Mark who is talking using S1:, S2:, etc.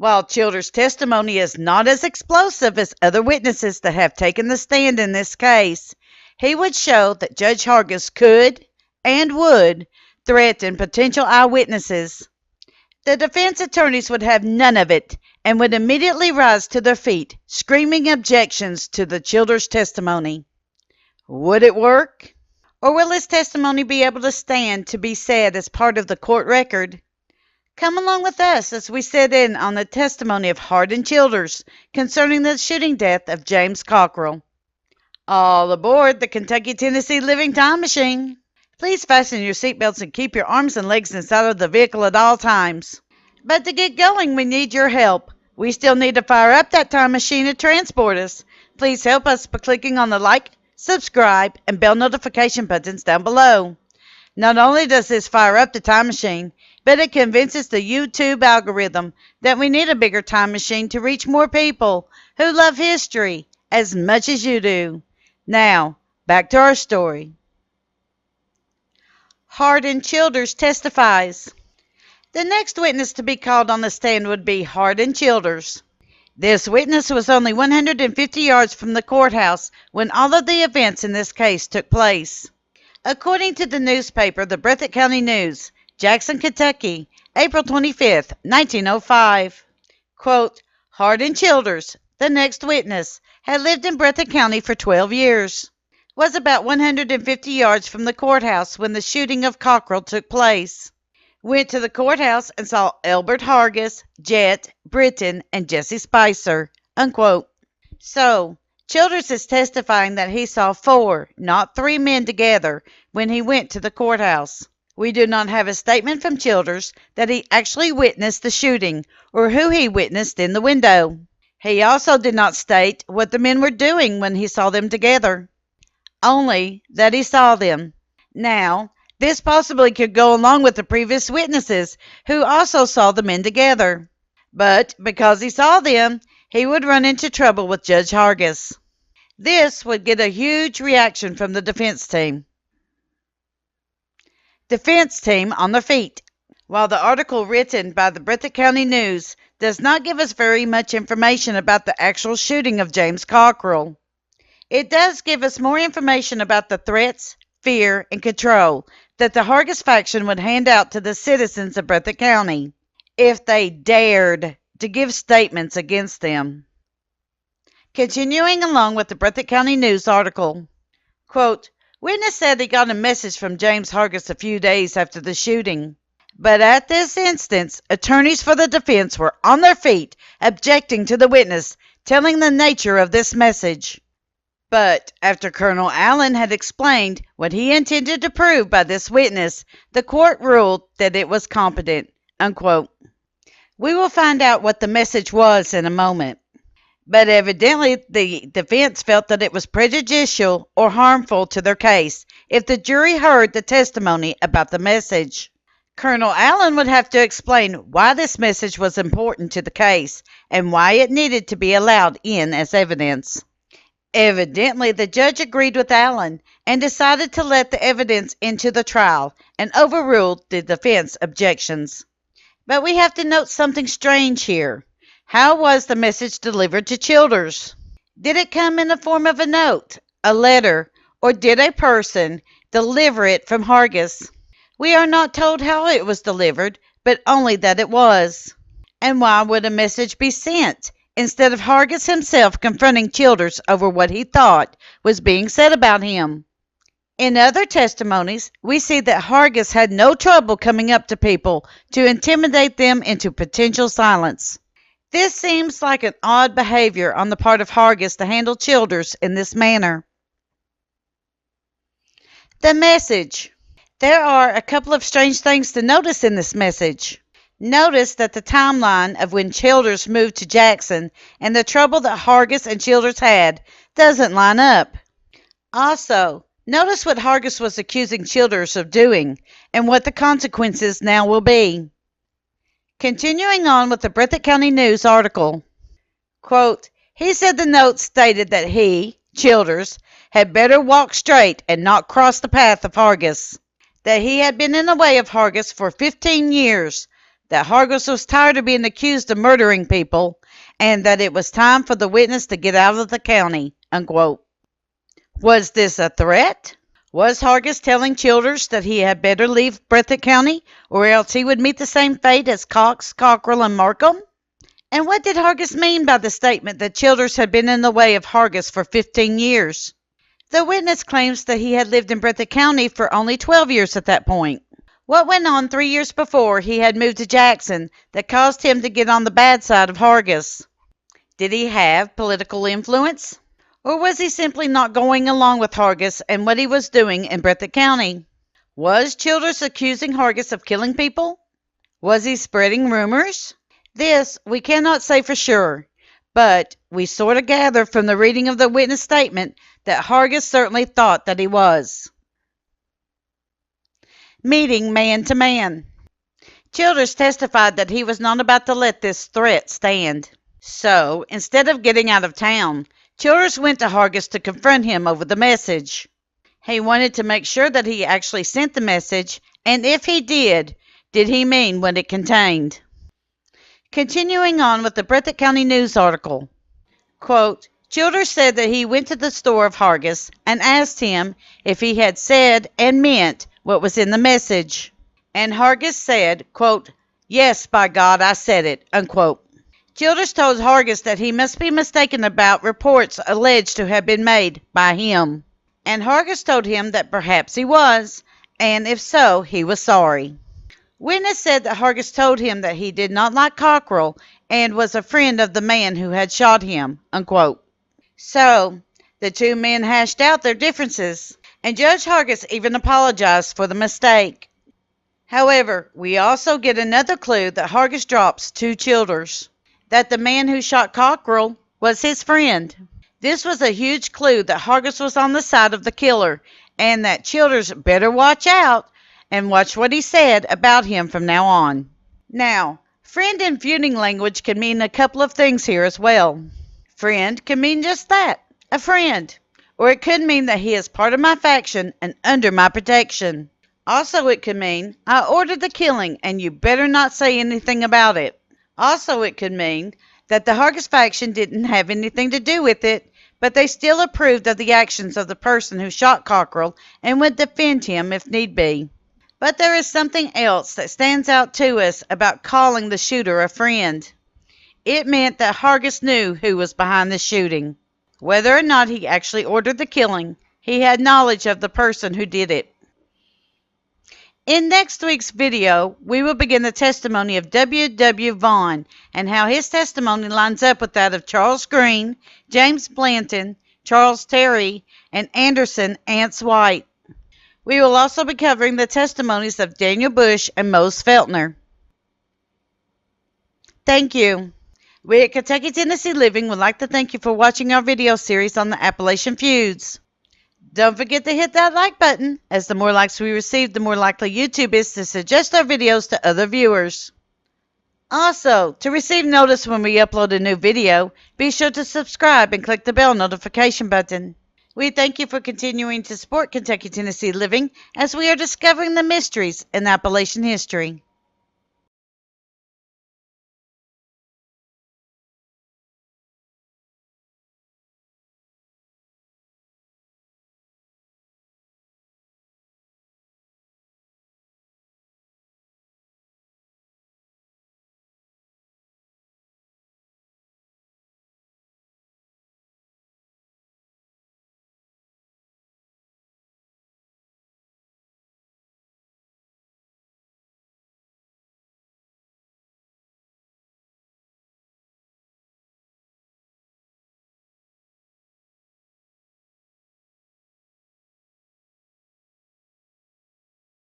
S1: While Childers' testimony is not as explosive as other witnesses that have taken the stand in this case, he would show that Judge Hargis could and would threaten potential eyewitnesses. The defense attorneys would have none of it and would immediately rise to their feet, screaming objections to the Childers' testimony. Would it work? Or will his testimony be able to stand to be said as part of the court record? Come along with us as we sit in on the testimony of Hardin Childers concerning the shooting death of James Cockrill. All aboard the Kentucky-Tennessee Living Time Machine. Please fasten your seatbelts and keep your arms and legs inside of the vehicle at all times. But to get going, we need your help. We still need to fire up that time machine to transport us. Please help us by clicking on the like, subscribe, and bell notification buttons down below. Not only does this fire up the time machine, but it convinces the YouTube algorithm that we need a bigger time machine to reach more people who love history as much as you do. Now, back to our story. Hardin Childers testifies. The next witness to be called on the stand would be Hardin Childers. This witness was only 150 yards from the courthouse when all of the events in this case took place. According to the newspaper, the Breathitt County News, Jackson, Kentucky, April 25, 1905. Quote, Hardin Childers, the next witness, had lived in Breathitt County for 12 years. Was about 150 yards from the courthouse when the shooting of Cockrill took place. Went to the courthouse and saw Elbert Hargis, Jet, Britton, and Jesse Spicer. Unquote. So, Childers is testifying that he saw 4, not 3 men together when he went to the courthouse. We do not have a statement from Childers that he actually witnessed the shooting or who he witnessed in the window. He also did not state what the men were doing when he saw them together, only that he saw them. Now, this possibly could go along with the previous witnesses who also saw the men together. But because he saw them, he would run into trouble with Judge Hargis. This would get a huge reaction from the defense team. Defense team on their feet. While the article written by the Breathitt County News does not give us very much information about the actual shooting of James Cockrill, it does give us more information about the threats, fear, and control that the Hargis faction would hand out to the citizens of Breathitt County if they dared to give statements against them. Continuing along with the Breathitt County News article, quote, witness said he got a message from James Hargis a few days after the shooting. But at this instance, attorneys for the defense were on their feet, objecting to the witness, telling the nature of this message. But after Colonel Allen had explained what he intended to prove by this witness, the court ruled that it was competent. Unquote. We will find out what the message was in a moment. But evidently the defense felt that it was prejudicial or harmful to their case if the jury heard the testimony about the message. Colonel Allen would have to explain why this message was important to the case and why it needed to be allowed in as evidence. Evidently, the judge agreed with Allen and decided to let the evidence into the trial and overruled the defense objections. But we have to note something strange here. How was the message delivered to Childers? Did it come in the form of a note, a letter, or did a person deliver it from Hargis? We are not told how it was delivered, but only that it was. And why would a message be sent instead of Hargis himself confronting Childers over what he thought was being said about him? In other testimonies, we see that Hargis had no trouble coming up to people to intimidate them into potential silence. This seems like an odd behavior on the part of Hargis to handle Childers in this manner. The message. There are a couple of strange things to notice in this message. Notice that the timeline of when Childers moved to Jackson and the trouble that Hargis and Childers had doesn't line up. Also, notice what Hargis was accusing Childers of doing and what the consequences now will be. Continuing on with the Breathitt County News article, quote, he said the note stated that he, Childers, had better walk straight and not cross the path of Hargis, that he had been in the way of Hargis for 15 years, that Hargis was tired of being accused of murdering people, and that it was time for the witness to get out of the county, unquote. Was this a threat? Was Hargis telling Childers that he had better leave Breathitt County, or else he would meet the same fate as Cox, Cockrill, and Markham? And what did Hargis mean by the statement that Childers had been in the way of Hargis for 15 years? The witness claims that he had lived in Breathitt County for only 12 years at that point. What went on 3 years before he had moved to Jackson that caused him to get on the bad side of Hargis? Did he have political influence? Or was he simply not going along with Hargis and what he was doing in Breathitt County? Was Childers accusing Hargis of killing people? Was he spreading rumors? This we cannot say for sure, but we sort of gather from the reading of the witness statement that Hargis certainly thought that he was. Meeting man to man. Childers testified that he was not about to let this threat stand. So, instead of getting out of town, Childers went to Hargis to confront him over the message. He wanted to make sure that he actually sent the message, and if he did he mean what it contained? Continuing on with the Breathitt County News article, quote, Childers said that he went to the store of Hargis and asked him if he had said and meant what was in the message. And Hargis said, quote, yes, by God, I said it, unquote. Childers told Hargis that he must be mistaken about reports alleged to have been made by him. And Hargis told him that perhaps he was, and if so, he was sorry. Witness said that Hargis told him that he did not like Cockrill and was a friend of the man who had shot him, unquote. So, the two men hashed out their differences, and Judge Hargis even apologized for the mistake. However, we also get another clue that Hargis drops to Childers, that the man who shot Cockrill was his friend. This was a huge clue that Hargis was on the side of the killer, and that Childers better watch out and watch what he said about him from now on. Now, friend in feuding language can mean a couple of things here as well. Friend can mean just that, a friend. Or it could mean that he is part of my faction and under my protection. Also, it could mean, I ordered the killing and you better not say anything about it. Also, it could mean that the Hargis faction didn't have anything to do with it, but they still approved of the actions of the person who shot Cockrill and would defend him if need be. But there is something else that stands out to us about calling the shooter a friend. It meant that Hargis knew who was behind the shooting. Whether or not he actually ordered the killing, he had knowledge of the person who did it. In next week's video, we will begin the testimony of W. Vaughn and how his testimony lines up with that of Charles Green, James Blanton, Charles Terry, and Anderson Ants White. We will also be covering the testimonies of Daniel Bush and Mose Feltner. Thank you. We at Kentucky Tennessee Living would like to thank you for watching our video series on the Appalachian feuds. Don't forget to hit that like button, as the more likes we receive, the more likely YouTube is to suggest our videos to other viewers. Also, to receive notice when we upload a new video, be sure to subscribe and click the bell notification button. We thank you for continuing to support Kentucky Tennessee Living as we are discovering the mysteries in Appalachian history.